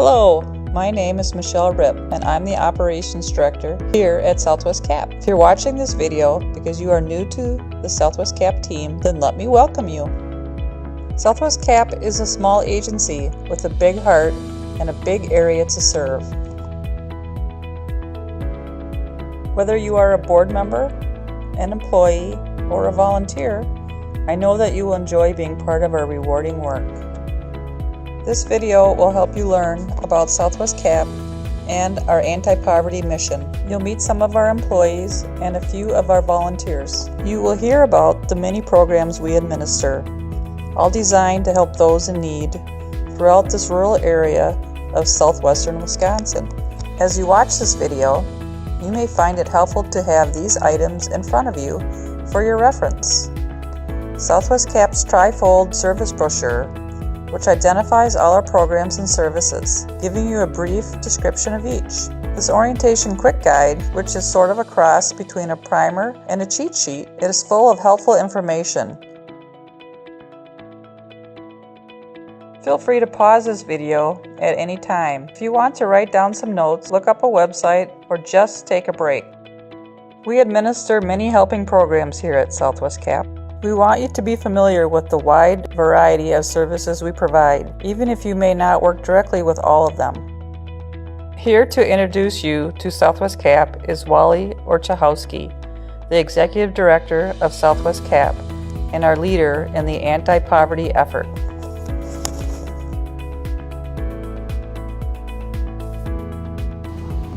Hello, my name is Michelle Ripp, and I'm the Operations Director here at SWCAP. If you're watching this video because you are new to the SWCAP team, then let me welcome you. SWCAP is a small agency with a big heart and a big area to serve. Whether you are a board member, an employee, or a volunteer, I know that you will enjoy being part of our rewarding work. This video will help you learn about SWCAP and our anti-poverty mission. You'll meet some of our employees and a few of our volunteers. You will hear about the many programs we administer, all designed to help those in need throughout this rural area of southwestern Wisconsin. As you watch this video, you may find it helpful to have these items in front of you for your reference. SWCAP's trifold service brochure, which identifies all our programs and services, giving you a brief description of each. This orientation quick guide, which is sort of a cross between a primer and a cheat sheet, it is full of helpful information. Feel free to pause this video at any time. If you want to write down some notes, look up a website, or just take a break. We administer many helping programs here at SWCAP. We want you to be familiar with the wide variety of services we provide, even if you may not work directly with all of them. Here to introduce you to SWCAP is Wally Orzechowski, the Executive Director of SWCAP and our leader in the anti-poverty effort.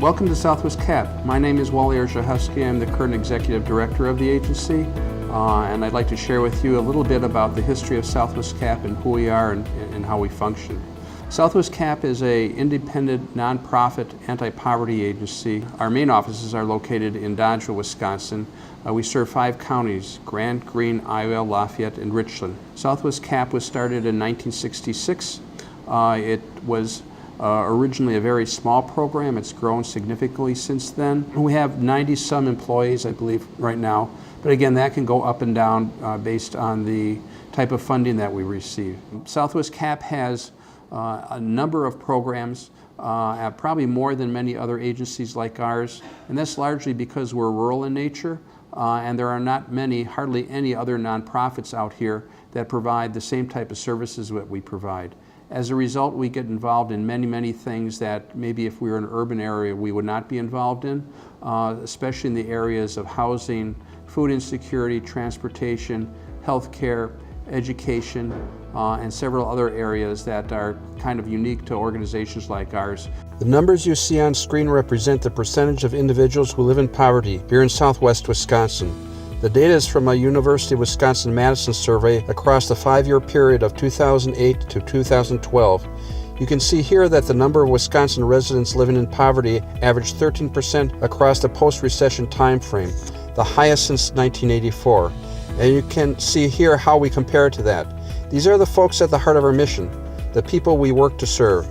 Welcome to SWCAP. My name is Wally Orzechowski. I'm the current Executive Director of the agency. And I'd like to share with you a little bit about the history of SWCAP and who we are and how we function. SWCAP is an independent, nonprofit, anti-poverty agency. Our main offices are located in Dodgeville, Wisconsin. We serve 5 counties: Grant, Greene, Iowa, Lafayette, and Richland. SWCAP was started in 1966. It was originally a very small program. It's grown significantly since then. We have 90-some employees, I believe, right now. But again, that can go up and down based on the type of funding that we receive. SWCAP has a number of programs, probably more than many other agencies like ours, and that's largely because we're rural in nature, and there are not many, hardly any other nonprofits out here that provide the same type of services that we provide. As a result, we get involved in many things that maybe if we were in an urban area we would not be involved in, especially in the areas of housing, food insecurity, transportation, healthcare, education, and several other areas that are kind of unique to organizations like ours. The numbers you see on screen represent the percentage of individuals who live in poverty here in southwest Wisconsin. The data is from a University of Wisconsin-Madison survey across the 5-year period of 2008 to 2012. You can see here that the number of Wisconsin residents living in poverty averaged 13% across the post-recession time frame, the highest since 1984. And you can see here how we compare to that. These are the folks at the heart of our mission, the people we work to serve.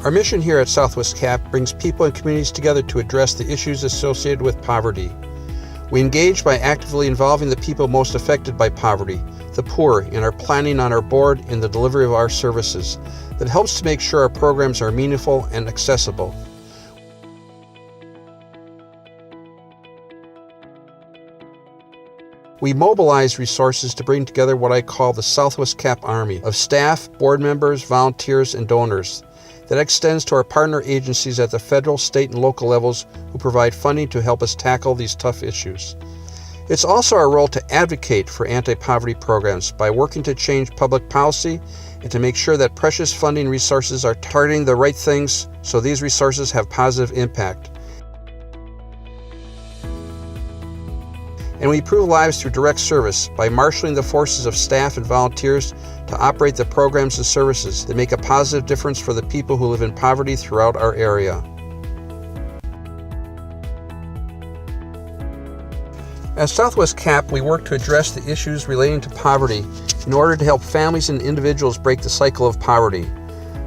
Our mission here at SWCAP brings people and communities together to address the issues associated with poverty. We engage by actively involving the people most affected by poverty, the poor, in our planning on our board in the delivery of our services. That helps to make sure our programs are meaningful and accessible. We mobilize resources to bring together what I call the SWCAP Army of staff, board members, volunteers, and donors. That extends to our partner agencies at the federal, state, and local levels who provide funding to help us tackle these tough issues. It's also our role to advocate for anti-poverty programs by working to change public policy and to make sure that precious funding resources are targeting the right things so these resources have positive impact. And we improve lives through direct service by marshaling the forces of staff and volunteers to operate the programs and services that make a positive difference for the people who live in poverty throughout our area. At SWCAP, we work to address the issues relating to poverty in order to help families and individuals break the cycle of poverty.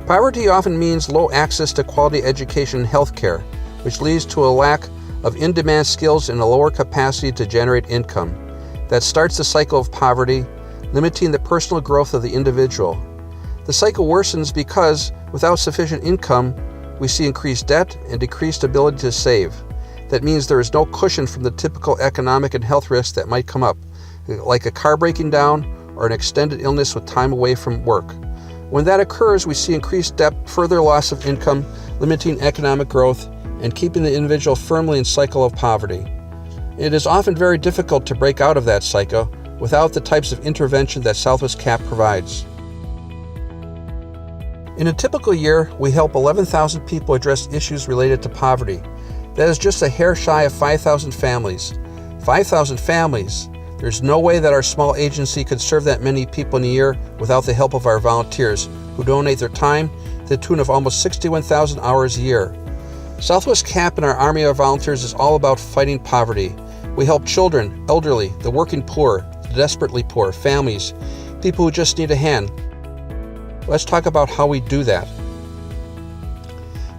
Poverty often means low access to quality education and health care, which leads to a lack of in-demand skills and a lower capacity to generate income. That starts the cycle of poverty limiting the personal growth of the individual. The cycle worsens because, without sufficient income, we see increased debt and decreased ability to save. That means there is no cushion from the typical economic and health risks that might come up, like a car breaking down or an extended illness with time away from work. When that occurs, we see increased debt, further loss of income, limiting economic growth, and keeping the individual firmly in cycle of poverty. It is often very difficult to break out of that cycle without the types of intervention that SWCAP provides. In a typical year, we help 11,000 people address issues related to poverty. That is just a hair shy of 5,000 families. 5,000 families! There's no way that our small agency could serve that many people in a year without the help of our volunteers, who donate their time to the tune of almost 61,000 hours a year. SWCAP and our army of volunteers is all about fighting poverty. We help children, elderly, the working poor, the desperately poor, families, people who just need a hand. Let's talk about how we do that.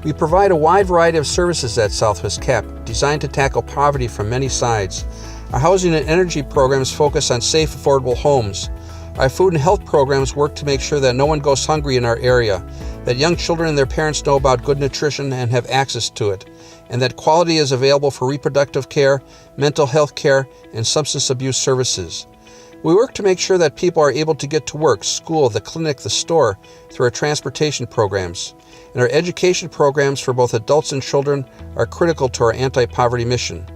We provide a wide variety of services at SWCAP, designed to tackle poverty from many sides. Our housing and energy programs focus on safe, affordable homes. Our food and health programs work to make sure that no one goes hungry in our area, that young children and their parents know about good nutrition and have access to it, and that quality is available for reproductive care, mental health care, and substance abuse services. We work to make sure that people are able to get to work, school, the clinic, the store, through our transportation programs. And our education programs for both adults and children are critical to our anti-poverty mission.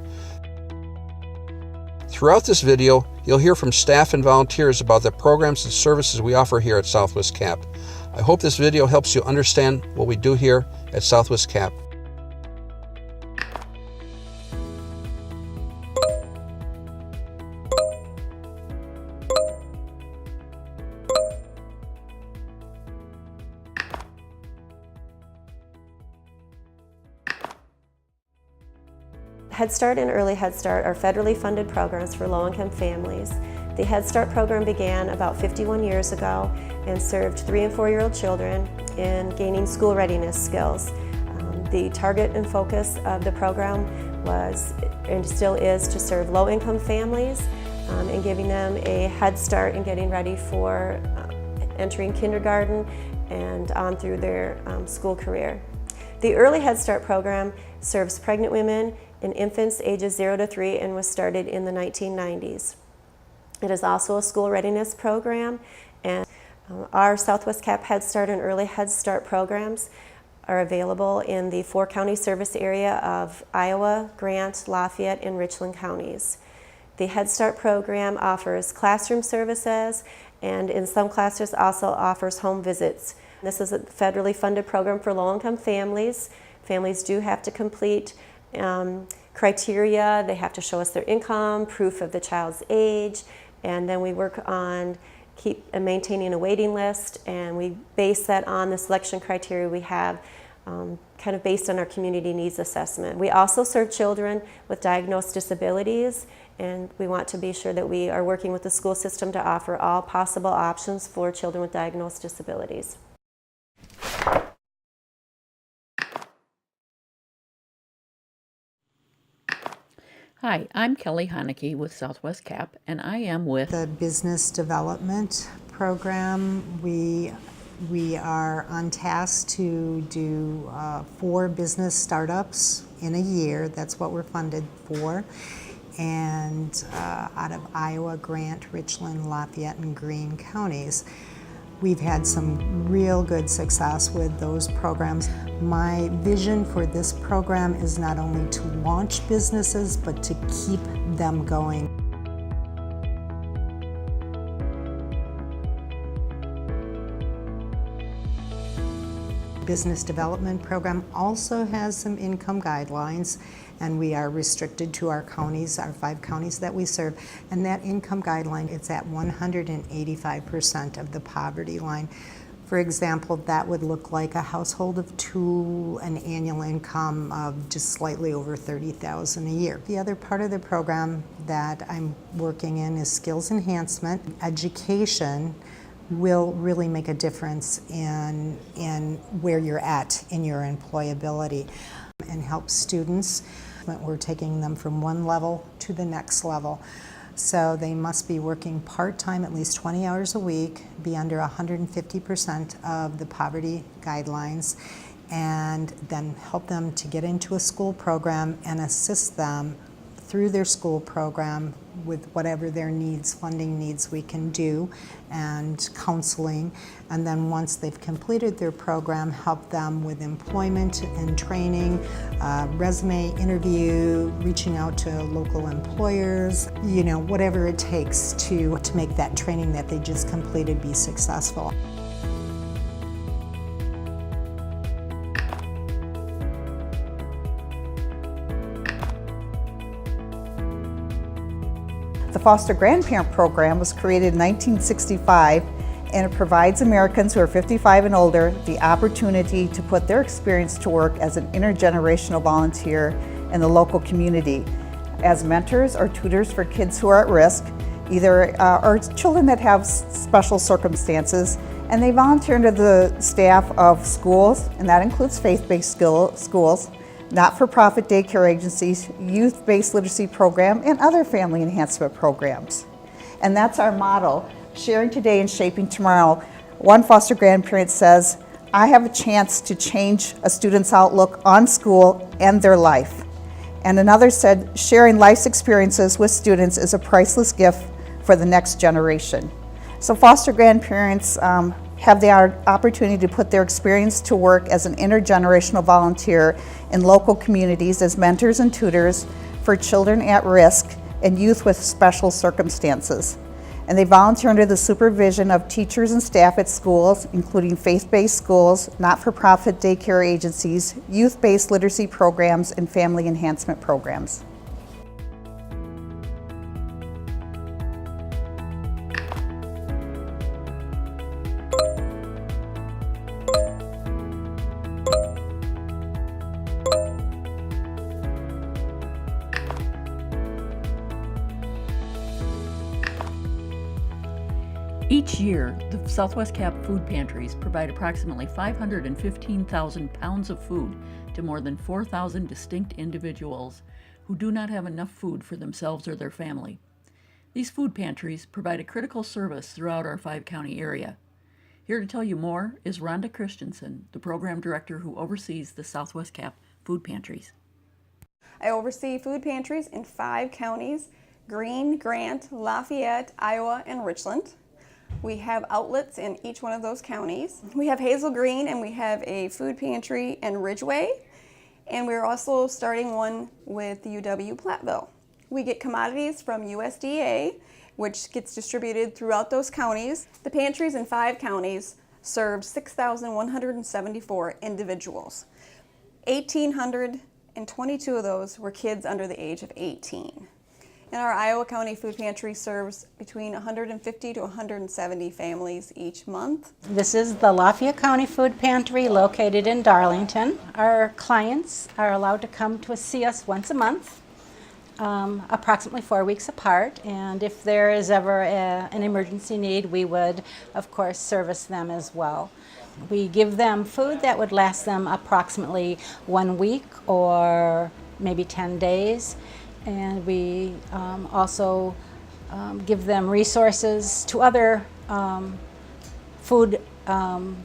Throughout this video, you'll hear from staff and volunteers about the programs and services we offer here at SWCAP. I hope this video helps you understand what we do here at SWCAP. Head Start and Early Head Start are federally funded programs for low-income families. The Head Start program began about 51 years ago and served 3- and 4-year-old children in gaining school readiness skills. The target and focus of the program was, and still is, to serve low-income families and giving them a head start in getting ready for entering kindergarten and on through their school career. The Early Head Start program serves pregnant women and infants ages 0 to 3 and was started in the 1990s. It is also a school readiness program, and our SWCAP Head Start and Early Head Start programs are available in the 4-county service area of Iowa, Grant, Lafayette, and Richland counties. The Head Start program offers classroom services and in some classes also offers home visits. This is a federally funded program for low-income families. Families do have to complete criteria. They have to show us their income, proof of the child's age, and then we work on maintaining a waiting list, and we base that on the selection criteria we have kind of based on our community needs assessment. We also serve children with diagnosed disabilities, and we want to be sure that we are working with the school system to offer all possible options for children with diagnosed disabilities. Hi, I'm Kelly Honeke with SWCAP, and I am with the Business Development Program. We are on task to do 4 business startups in a year. That's what we're funded for. And out of Iowa, Grant, Richland, Lafayette, and Greene counties. We've had some real good success with those programs. My vision for this program is not only to launch businesses, but to keep them going. Business Development Program also has some income guidelines, and we are restricted to our counties, our 5 counties that we serve. And that income guideline, it's at 185% of the poverty line. For example, that would look like a household of 2, an annual income of just slightly over $30,000 a year. The other part of the program that I'm working in is skills enhancement. Education will really make a difference in where you're at in your employability and help students. We're taking them from one level to the next level. So they must be working part-time, at least 20 hours a week, be under 150% of the poverty guidelines, and then help them to get into a school program and assist them through their school program with whatever their needs, funding needs we can do, and counseling. And then once they've completed their program, help them with employment and training, resume interview, reaching out to local employers, you know, whatever it takes to make that training that they just completed be successful. The Foster Grandparent Program was created in 1965, and it provides Americans who are 55 and older the opportunity to put their experience to work as an intergenerational volunteer in the local community, as mentors or tutors for kids who are at risk, either or children that have special circumstances, and they volunteer under the staff of schools, and that includes faith-based schools, not-for-profit daycare agencies, youth-based literacy program, and other family enhancement programs. And that's our motto, sharing today and shaping tomorrow. One foster grandparent says, I have a chance to change a student's outlook on school and their life. And another said, sharing life's experiences with students is a priceless gift for the next generation. So foster grandparents have the opportunity to put their experience to work as an intergenerational volunteer in local communities as mentors and tutors for children at risk and youth with special circumstances. And they volunteer under the supervision of teachers and staff at schools, including faith-based schools, not-for-profit daycare agencies, youth-based literacy programs, and family enhancement programs. Each year, the Southwest Cap food pantries provide approximately 515,000 pounds of food to more than 4,000 distinct individuals who do not have enough food for themselves or their family. These food pantries provide a critical service throughout our 5-county area. Here to tell you more is Ronda Christensen, the program director who oversees the Southwest Cap food pantries. I oversee food pantries in 5 counties: Greene, Grant, Lafayette, Iowa, and Richland. We have outlets in each one of those counties. We have Hazel Green, and we have a food pantry in Ridgeway, and we're also starting one with the UW Platteville. We get commodities from USDA, which gets distributed throughout those counties. The pantries in 5 counties served 6,174 individuals. 1,822 of those were kids under the age of 18. And our Iowa County Food Pantry serves between 150 to 170 families each month. This is the Lafayette County Food Pantry located in Darlington. Our clients are allowed to come to see us once a month, approximately 4 weeks apart. And if there is ever an emergency need, we would, of course, service them as well. We give them food that would last them approximately 1 week or maybe 10 days. And we also give them resources to other food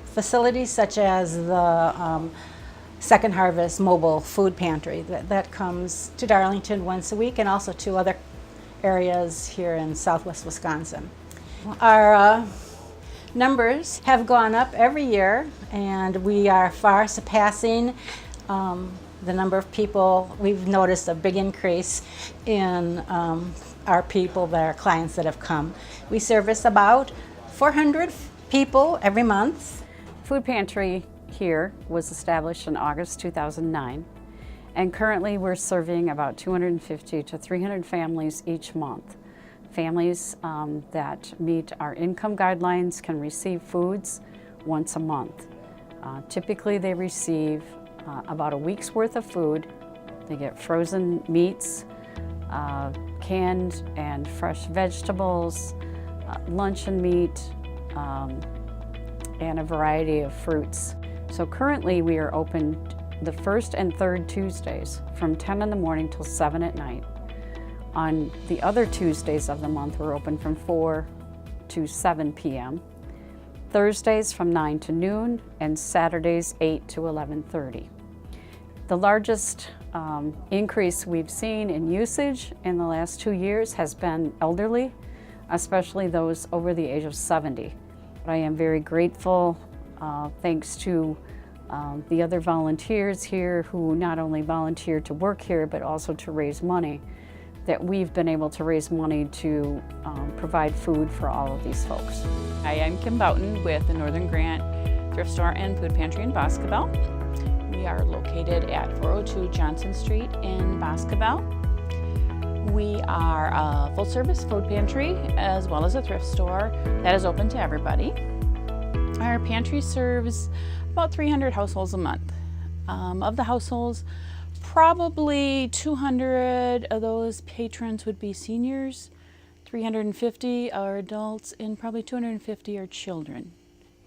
facilities, such as the Second Harvest Mobile Food Pantry that comes to Darlington once a week, and also to other areas here in southwest Wisconsin. Our numbers have gone up every year, and we are far surpassing the number of people. We've noticed a big increase in our people, our clients that have come. We service about 400 people every month. Food Pantry here was established in August 2009, and currently we're serving about 250 to 300 families each month. Families that meet our income guidelines can receive foods once a month. Typically they receive about a week's worth of food. They get frozen meats, canned and fresh vegetables, luncheon meat, and a variety of fruits. So currently we are open the first and third Tuesdays from 10 in the morning till 7 at night. On the other Tuesdays of the month, we're open from 4 to 7 p.m. Thursdays from 9 to noon, and Saturdays 8 to 11:30. The largest increase we've seen in usage in the last 2 years has been elderly, especially those over the age of 70. But I am very grateful, thanks to the other volunteers here who not only volunteer to work here, but also to raise money, that we've been able to raise money to provide food for all of these folks. Hi, I'm Kim Boughton with the Northern Grant Thrift Store and Food Pantry in Boscobel. We are located at 402 Johnson Street in Boscobel. We are a full-service food pantry as well as a thrift store that is open to everybody. Our pantry serves about 300 households a month. Of the households, probably 200 of those patrons would be seniors, 350 are adults, and probably 250 are children.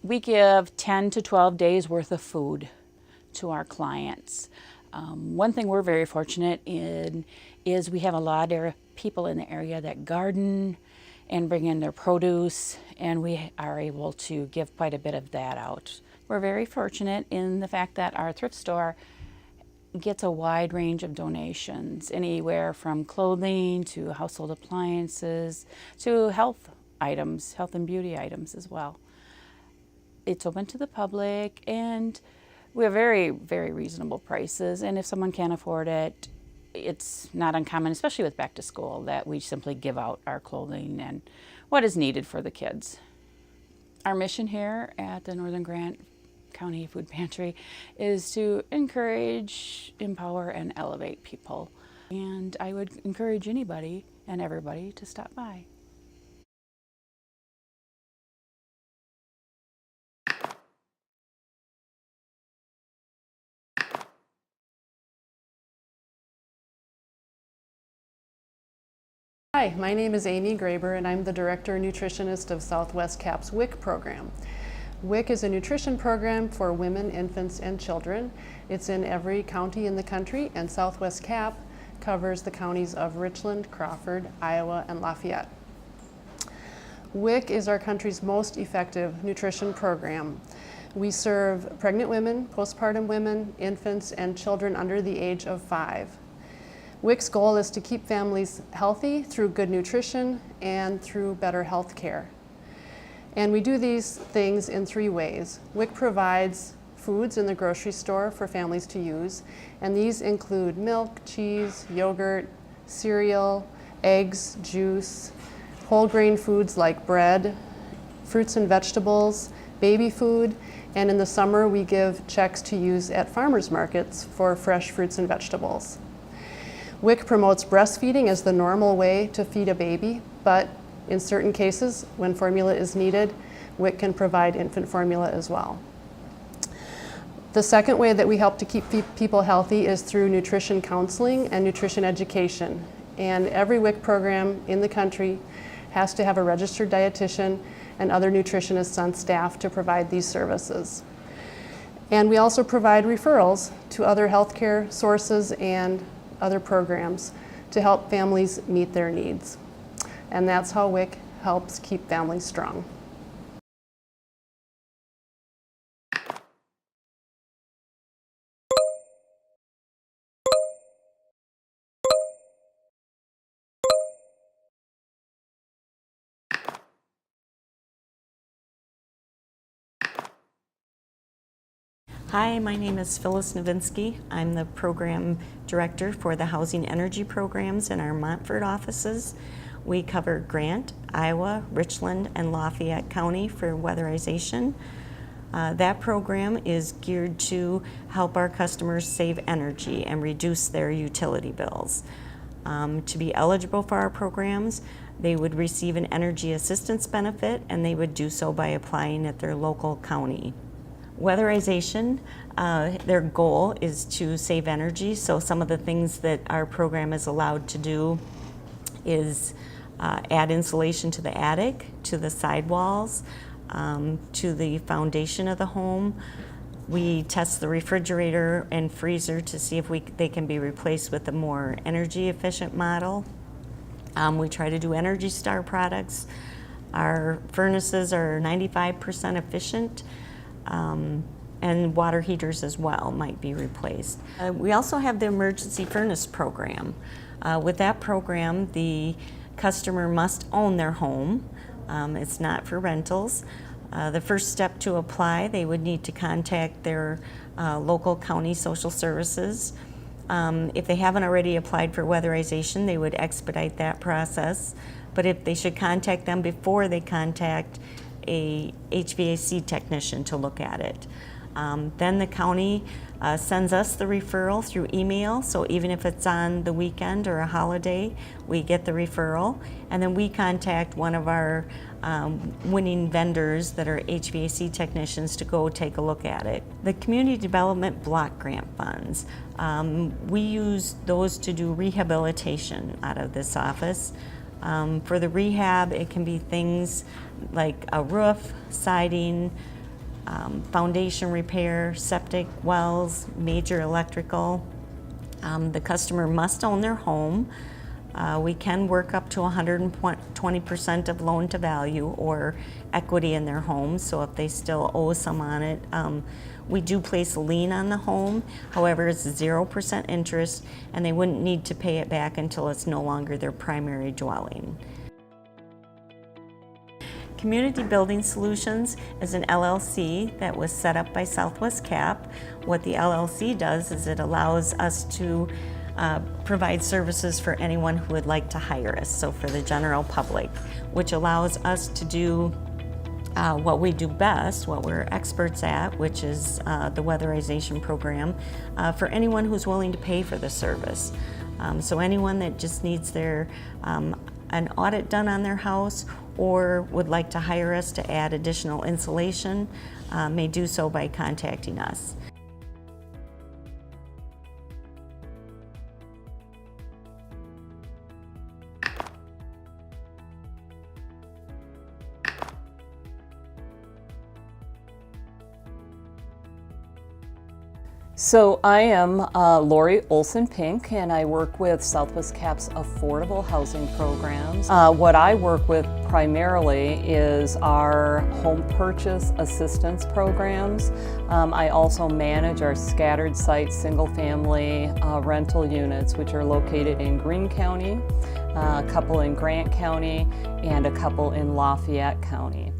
We give 10 to 12 days worth of food to our clients. One thing we're very fortunate in is we have a lot of people in the area that garden and bring in their produce, and we are able to give quite a bit of that out. We're very fortunate in the fact that our thrift store gets a wide range of donations, anywhere from clothing to household appliances to health items, health and beauty items as well. It's open to the public, and we have very, very reasonable prices, and if someone can't afford it, it's not uncommon, especially with back to school, that we simply give out our clothing and what is needed for the kids. Our mission here at the Northern Grant County Food Pantry is to encourage, empower, and elevate people. And I would encourage anybody and everybody to stop by. Hi, my name is Amy Graber, and I'm the Director Nutritionist of SWCAP's WIC program. WIC is a nutrition program for women, infants, and children. It's in every county in the country, and SWCAP covers the counties of Richland, Crawford, Iowa, and Lafayette. WIC is our country's most effective nutrition program. We serve pregnant women, postpartum women, infants, and children under the age of 5. WIC's goal is to keep families healthy through good nutrition and through better health care. And we do these things in 3 ways. WIC provides foods in the grocery store for families to use, and these include milk, cheese, yogurt, cereal, eggs, juice, whole grain foods like bread, fruits and vegetables, baby food, and in the summer we give checks to use at farmers markets for fresh fruits and vegetables. WIC promotes breastfeeding as the normal way to feed a baby, but in certain cases, when formula is needed, WIC can provide infant formula as well. The second way that we help to keep people healthy is through nutrition counseling and nutrition education. And every WIC program in the country has to have a registered dietitian and other nutritionists on staff to provide these services. And we also provide referrals to other healthcare sources and other programs to help families meet their needs. And that's how WIC helps keep families strong. Hi, my name is Phyllis Novinskie. I'm the program director for the Housing Energy Programs in our Montford offices. We cover Grant, Iowa, Richland, and Lafayette County for weatherization. That program is geared to help our customers save energy and reduce their utility bills. To be eligible for our programs, they would receive an energy assistance benefit, and they would do so by applying at their local county. Weatherization, their goal is to save energy, so some of the things that our program is allowed to do is add insulation to the attic, to the sidewalls, to the foundation of the home. We test the refrigerator and freezer to see if they can be replaced with a more energy efficient model. We try to do Energy Star products. Our furnaces are 95% efficient, and water heaters as well might be replaced. We also have the emergency furnace program. With that program, the customer must own their home. It's not for rentals. The first step to apply, they would need to contact their local county social services. If they haven't already applied for weatherization, they would expedite that process. But if they should contact them before they contact a HVAC technician to look at it. Then the county sends us the referral through email, so even if it's on the weekend or a holiday, we get the referral, and then we contact one of our winning vendors that are HVAC technicians to go take a look at it. The Community Development Block Grant Funds, we use those to do rehabilitation out of this office. For the rehab, it can be things like a roof, siding, foundation repair, septic wells, major electrical. The customer must own their home. We can work up to 120% of loan to value or equity in their home, so if they still owe some on it. We do place a lien on the home, however it's 0% interest, and they wouldn't need to pay it back until it's no longer their primary dwelling. Community Building Solutions is an LLC that was set up by SWCAP. What the LLC does is it allows us to provide services for anyone who would like to hire us, so for the general public, which allows us to do what we do best, what we're experts at, which is the weatherization program, for anyone who's willing to pay for the service. So anyone that just needs an audit done on their house or would like to hire us to add additional insulation may do so by contacting us. So I am Lori Olsen-Pink, and I work with SWCAP's affordable housing programs. What I work with primarily is our home purchase assistance programs. I also manage our scattered site single-family rental units, which are located in Greene County, a couple in Grant County, and a couple in Lafayette County.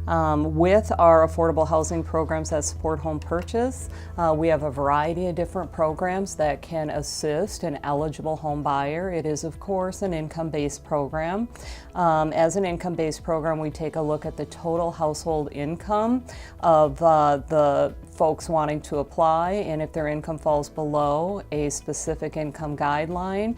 With our affordable housing programs that support home purchase, we have a variety of different programs that can assist an eligible home buyer. It is, of course, an income-based program. As an income-based program, we take a look at the total household income of the folks wanting to apply, and if their income falls below a specific income guideline,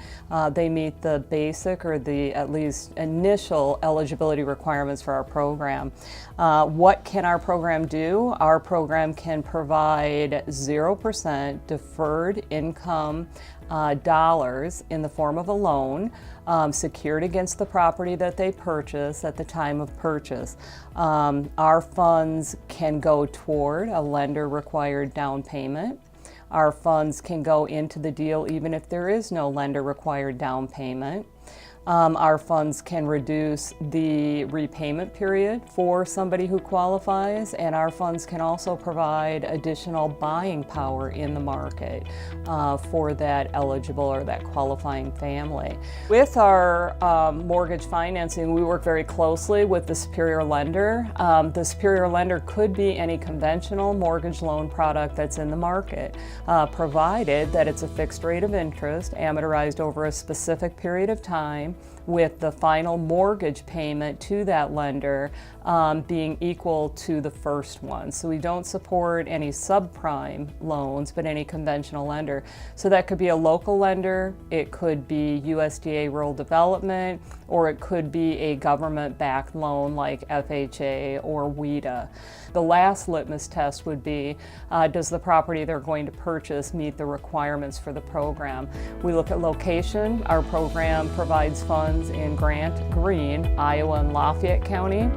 they meet the basic or the at least initial eligibility requirements for our program. What can our program do? Our program can provide 0% deferred income dollars in the form of a loan secured against the property that they purchase at the time of purchase. Our funds can go toward a lender required down payment. Our funds can go into the deal even if there is no lender required down payment. Our funds can reduce the repayment period for somebody who qualifies, and our funds can also provide additional buying power in the market for that eligible or that qualifying family. With our mortgage financing, we work very closely with the superior lender. The superior lender could be any conventional mortgage loan product that's in the market, provided that it's a fixed rate of interest amortized over a specific period of time, with the final mortgage payment to that lender being equal to the first one. So we don't support any subprime loans, but any conventional lender. So that could be a local lender, it could be USDA Rural Development, or it could be a government-backed loan like FHA or WIDA. The last litmus test would be, does the property they're going to purchase meet the requirements for the program? We look at location. Our program provides funds in Grant, Greene, Iowa, and Lafayette County.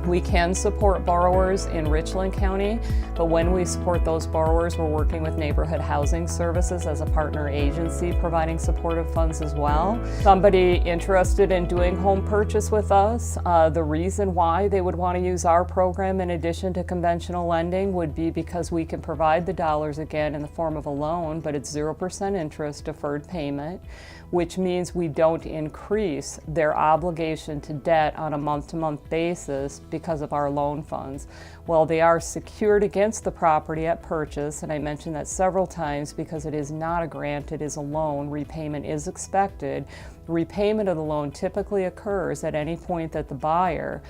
We can support borrowers in Richland County, but when we support those borrowers, we're working with Neighborhood Housing Services as a partner agency providing supportive funds as well. Somebody interested in doing home purchase with us, the reason why they would want to use our program in addition to conventional lending would be because we can provide the dollars again in the form of a loan, but it's 0% interest deferred payment, which means we don't increase their obligation to debt on a month-to-month basis because of our loan funds. Well, they are secured against the property at purchase, and I mentioned that several times because it is not a grant, it is a loan. Repayment is expected. Repayment of the loan typically occurs at any point that the buyer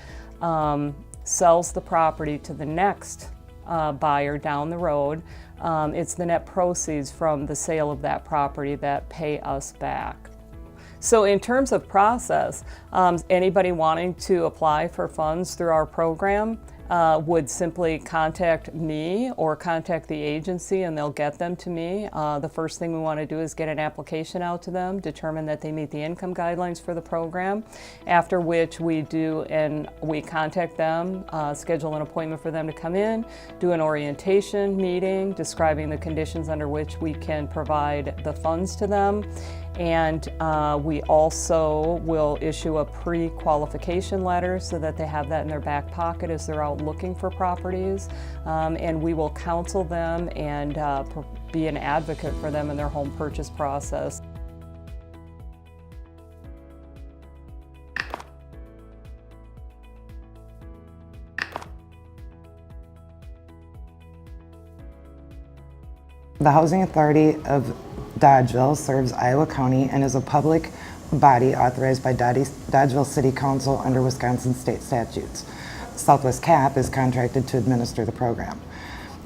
sells the property to the next buyer down the road. It's the net proceeds from the sale of that property that pay us back. So in terms of process, anybody wanting to apply for funds through our program would simply contact me or contact the agency and they'll get them to me. The first thing we want to do is get an application out to them, determine that they meet the income guidelines for the program, after which we contact them, schedule an appointment for them to come in, do an orientation meeting describing the conditions under which we can provide the funds to them. And we also will issue a pre-qualification letter so that they have that in their back pocket as they're out looking for properties. And we will counsel them and be an advocate for them in their home purchase process. The Housing Authority of Dodgeville serves Iowa County and is a public body authorized by Dodgeville City Council under Wisconsin state statutes. SWCAP is contracted to administer the program.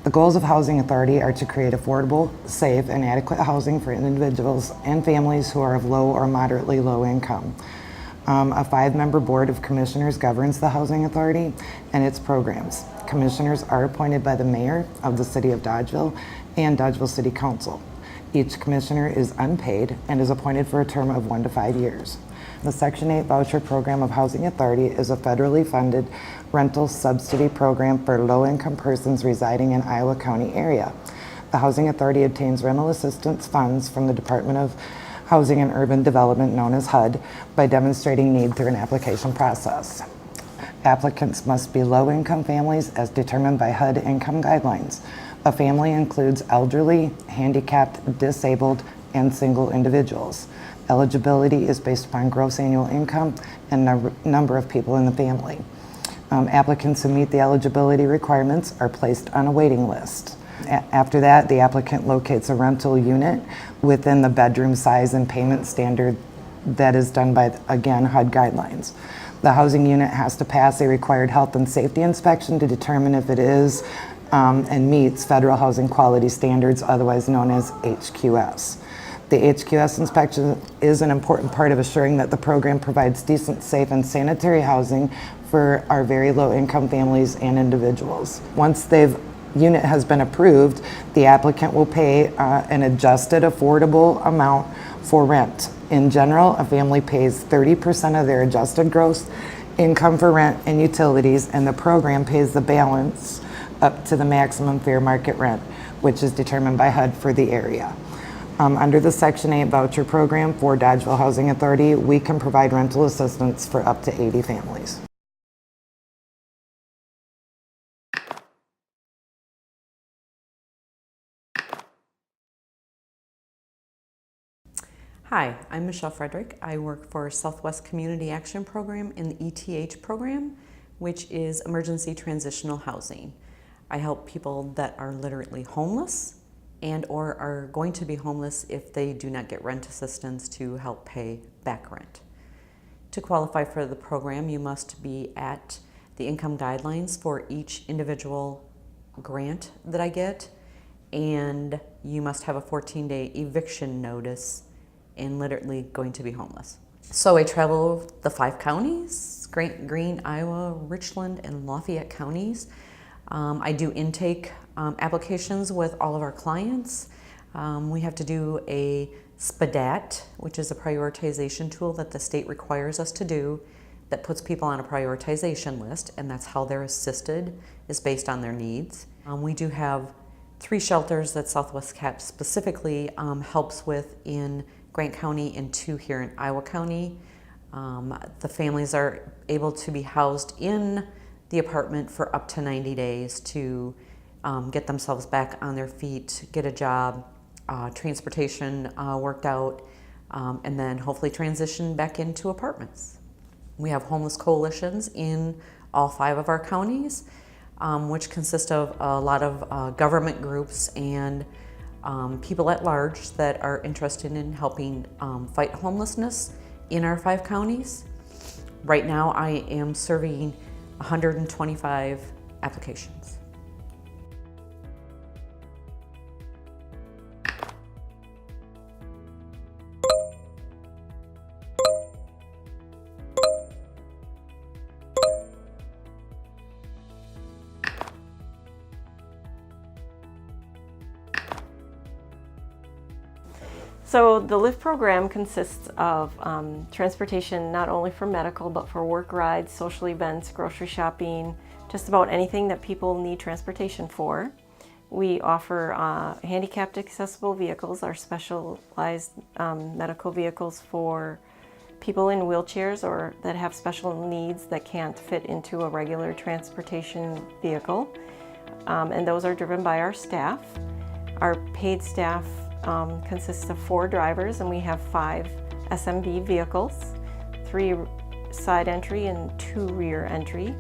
The goals of Housing Authority are to create affordable, safe, and adequate housing for individuals and families who are of low or moderately low income. A 5-member board of commissioners governs the Housing Authority and its programs. Commissioners are appointed by the mayor of the city of Dodgeville and Dodgeville City Council. Each commissioner is unpaid and is appointed for a term of 1 to 5 years. The Section 8 voucher program of Housing Authority is a federally funded rental subsidy program for low-income persons residing in Iowa County area. The Housing Authority obtains rental assistance funds from the Department of Housing and Urban Development, known as HUD, by demonstrating need through an application process. Applicants must be low-income families as determined by HUD income guidelines. A family includes elderly, handicapped, disabled, and single individuals. Eligibility is based upon gross annual income and number of people in the family. Applicants who meet the eligibility requirements are placed on a waiting list. After that, the applicant locates a rental unit within the bedroom size and payment standard that is done by, again, HUD guidelines. The housing unit has to pass a required health and safety inspection to determine if it is and meets federal housing quality standards, otherwise known as HQS. The HQS inspection is an important part of assuring that the program provides decent, safe, and sanitary housing for our very low-income families and individuals. Once the unit has been approved, the applicant will pay an adjusted affordable amount for rent. In general, a family pays 30% of their adjusted gross income for rent and utilities, and the program pays the balance up to the maximum fair market rent, which is determined by HUD for the area. Under the Section 8 voucher program for Dodgeville Housing Authority, we can provide rental assistance for up to 80 families. Hi, I'm Michelle Friedrich. I work for Southwest Community Action Program in the ETH program, which is Emergency Transitional Housing. I help people that are literally homeless and or are going to be homeless if they do not get rent assistance to help pay back rent. To qualify for the program, you must be at the income guidelines for each individual grant that I get, and you must have a 14-day eviction notice and literally going to be homeless. So I travel the 5 counties, Greene, Iowa, Richland, and Lafayette counties. I do intake applications with all of our clients. We have to do a SPDAT, which is a prioritization tool that the state requires us to do. that puts people on a prioritization list, and that's how they're assisted, is based on their needs. We do have 3 shelters that SWCAP specifically helps with in Grant County and 2 here in Iowa County. The families are able to be housed in the apartment for up to 90 days to get themselves back on their feet, get a job, transportation worked out, and then hopefully transition back into apartments. We have homeless coalitions in all 5 of our counties, which consist of a lot of government groups and people at large that are interested in helping fight homelessness in our 5 counties. Right now I am serving 125 applications. So the LIFT program consists of transportation not only for medical but for work rides, social events, grocery shopping, just about anything that people need transportation for. We offer handicapped accessible vehicles, our specialized medical vehicles for people in wheelchairs or that have special needs that can't fit into a regular transportation vehicle. And those are driven by our staff. Our paid staff consists of 4 drivers, and we have 5 SMV vehicles, 3 side entry and 2 rear entry.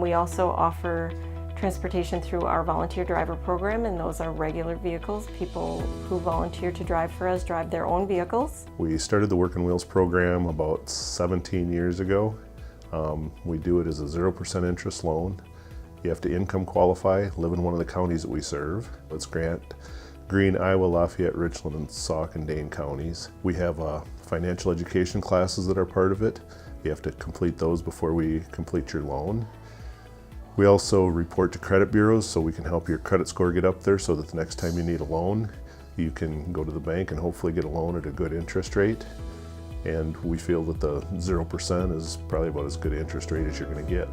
We also offer transportation through our volunteer driver program, and those are regular vehicles. People who volunteer to drive for us drive their own vehicles. We started the Work on Wheels program about 17 years ago. We do it as a 0% interest loan. You have to income qualify, live in one of the counties that we serve. It's Grant, Greene, Iowa, Lafayette, Richland, and Sauk and Dane counties. We have financial education classes that are part of it. You have to complete those before we complete your loan. We also report to credit bureaus so we can help your credit score get up there so that the next time you need a loan, you can go to the bank and hopefully get a loan at a good interest rate. And we feel that the 0% is probably about as good an interest rate as you're going to get.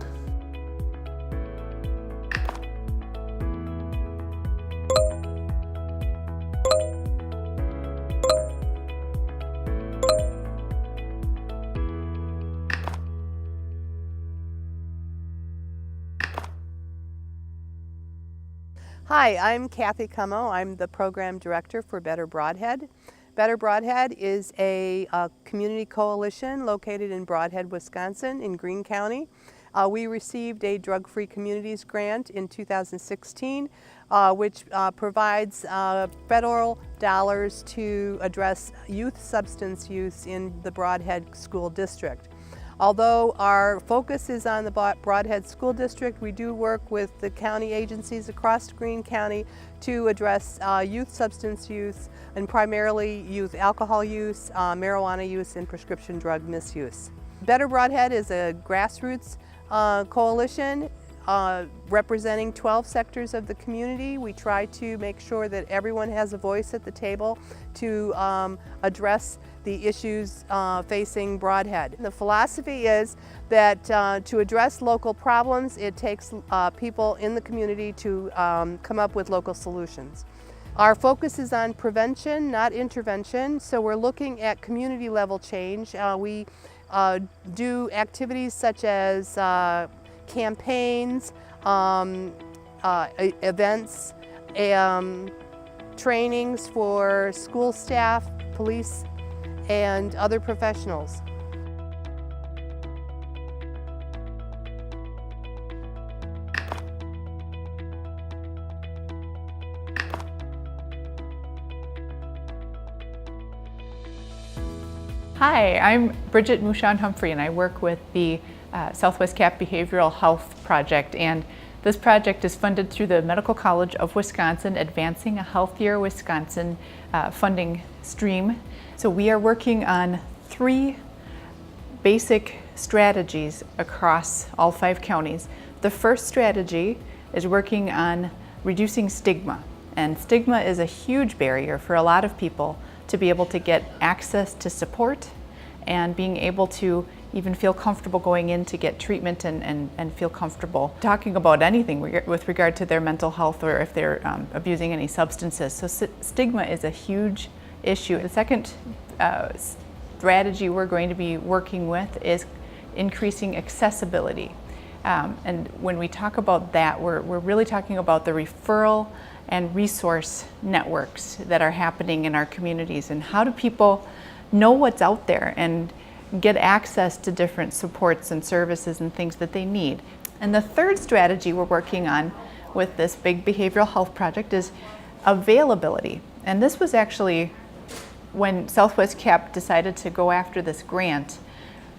Hi, I'm Kathy Comeau. I'm the Program Director for Better Brodhead. Better Brodhead is a community coalition located in Brodhead, Wisconsin in Greene County. We received a Drug-Free Communities grant in 2016, which provides federal dollars to address youth substance use in the Brodhead School District. Although our focus is on the Brodhead School District, we do work with the county agencies across Greene County to address youth substance use and primarily youth alcohol use, marijuana use, and prescription drug misuse. Better Brodhead is a grassroots coalition representing 12 sectors of the community. We try to make sure that everyone has a voice at the table to address the issues facing Brodhead. The philosophy is that to address local problems, it takes people in the community to come up with local solutions. Our focus is on prevention, not intervention, so we're looking at community level change. We do activities such as campaigns, events, trainings for school staff, police, and other professionals. Hi, I'm Bridget Mouchon-Humphrey, and I work with the SWCAP Behavioral Health Project, and this project is funded through the Medical College of Wisconsin, Advancing a Healthier Wisconsin funding stream. So we are working on 3 basic strategies across all 5 counties. The first strategy is working on reducing stigma, and stigma is a huge barrier for a lot of people to be able to get access to support and being able to even feel comfortable going in to get treatment and feel comfortable talking about anything with regard to their mental health or if they're abusing any substances. So stigma is a huge issue. The second strategy we're going to be working with is increasing accessibility. And when we talk about that, we're really talking about the referral and resource networks that are happening in our communities, and how do people know what's out there and get access to different supports and services and things that they need. And the third strategy we're working on with this big behavioral health project is availability. And this was actually when SWCAP decided to go after this grant.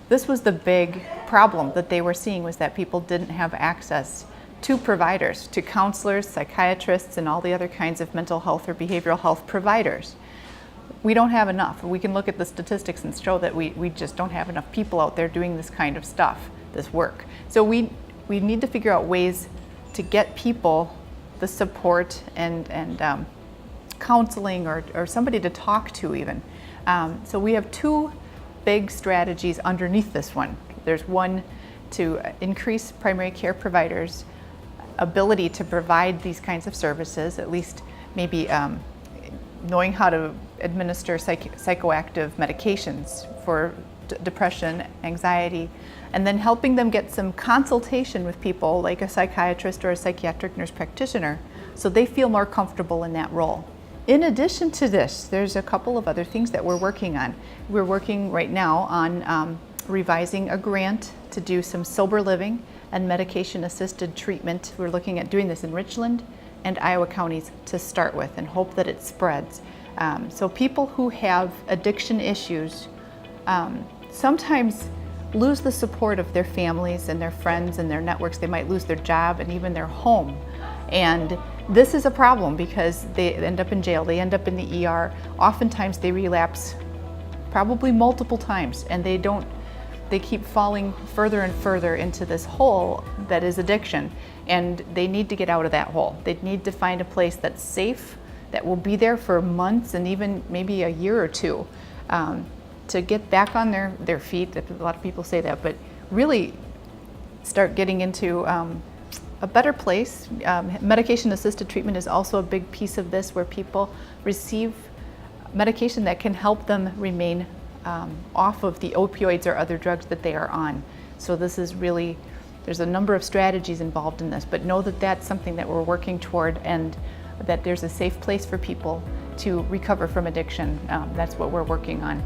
This was the big problem that they were seeing, was that people didn't have access to providers, to counselors, psychiatrists, and all the other kinds of mental health or behavioral health providers. We don't have enough. We can look at the statistics and show that we just don't have enough people out there doing this kind of stuff, this work. So we need to figure out ways to get people the support and counseling or somebody to talk to even. So we have two big strategies underneath this one. There's one to increase primary care providers' ability to provide these kinds of services, at least maybe knowing how to administer psychoactive medications for depression, anxiety, and then helping them get some consultation with people like a psychiatrist or a psychiatric nurse practitioner so they feel more comfortable in that role. In addition to this, there's a couple of other things that we're working on. We're working right now on revising a grant to do some sober living and medication-assisted treatment. We're looking at doing this in Richland and Iowa counties to start with, and hope that it spreads. So people who have addiction issues sometimes lose the support of their families and their friends and their networks. They might lose their job and even their home. And this is a problem because they end up in jail, they end up in the ER. Oftentimes they relapse probably multiple times, and they keep falling further and further into this hole that is addiction. And they need to get out of that hole. They need to find a place that's safe, that will be there for months and even maybe a year or two to get back on their feet. A lot of people say that, but really start getting into a better place. Medication-assisted treatment is also a big piece of this, where people receive medication that can help them remain off of the opioids or other drugs that they are on. So this is really, there's a number of strategies involved in this, but know that that's something that we're working toward, and that there's a safe place for people to recover from addiction. That's what we're working on.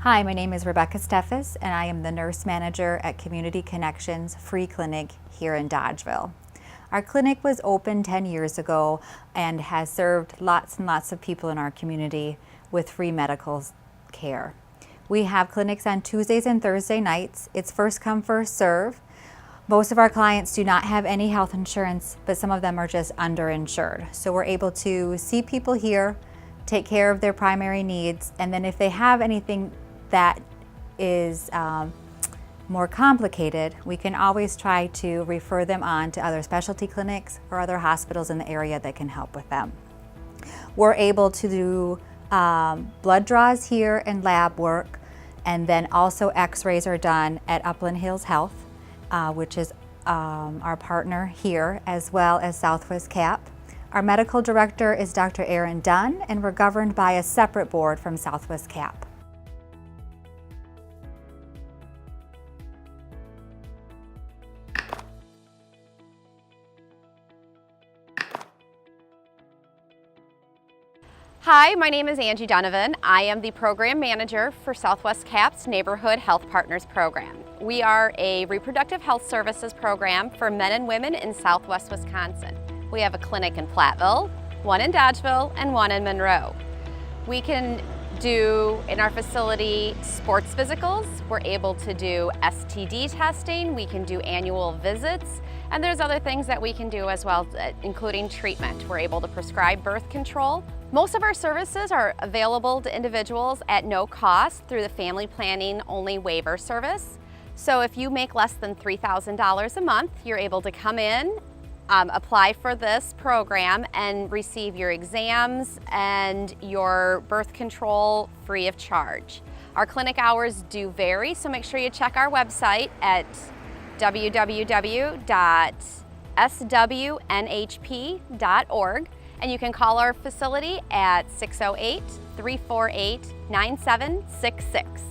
Hi, my name is Rebecca Steffes, and I am the nurse manager at Community Connections Free Clinic here in Dodgeville. Our clinic was opened 10 years ago and has served lots and lots of people in our community with free medical care. We have clinics on Tuesdays and Thursday nights. It's first come, first serve. Most of our clients do not have any health insurance, but some of them are just underinsured. So we're able to see people here, take care of their primary needs, and then if they have anything that is more complicated, we can always try to refer them on to other specialty clinics or other hospitals in the area that can help with them. We're able to do blood draws here and lab work, and then also x-rays are done at Upland Hills Health, which is our partner here, as well as SWCAP. Our medical director is Dr. Aaron Dunn, and we're governed by a separate board from SWCAP. Hi, my name is Angie Donovan. I am the program manager for SWCAP's Neighborhood Health Partners program. We are a reproductive health services program for men and women in Southwest Wisconsin. We have a clinic in Platteville, one in Dodgeville, and one in Monroe. We can do in our facility sports physicals. We're able to do STD testing. We can do annual visits. And there's other things that we can do as well, including treatment. We're able to prescribe birth control. Most of our services are available to individuals at no cost through the Family Planning Only Waiver Service. So if you make less than $3,000 a month, you're able to come in, apply for this program and receive your exams and your birth control free of charge. Our clinic hours do vary, so make sure you check our website at www.swnhp.org, and you can call our facility at 608-348-9766.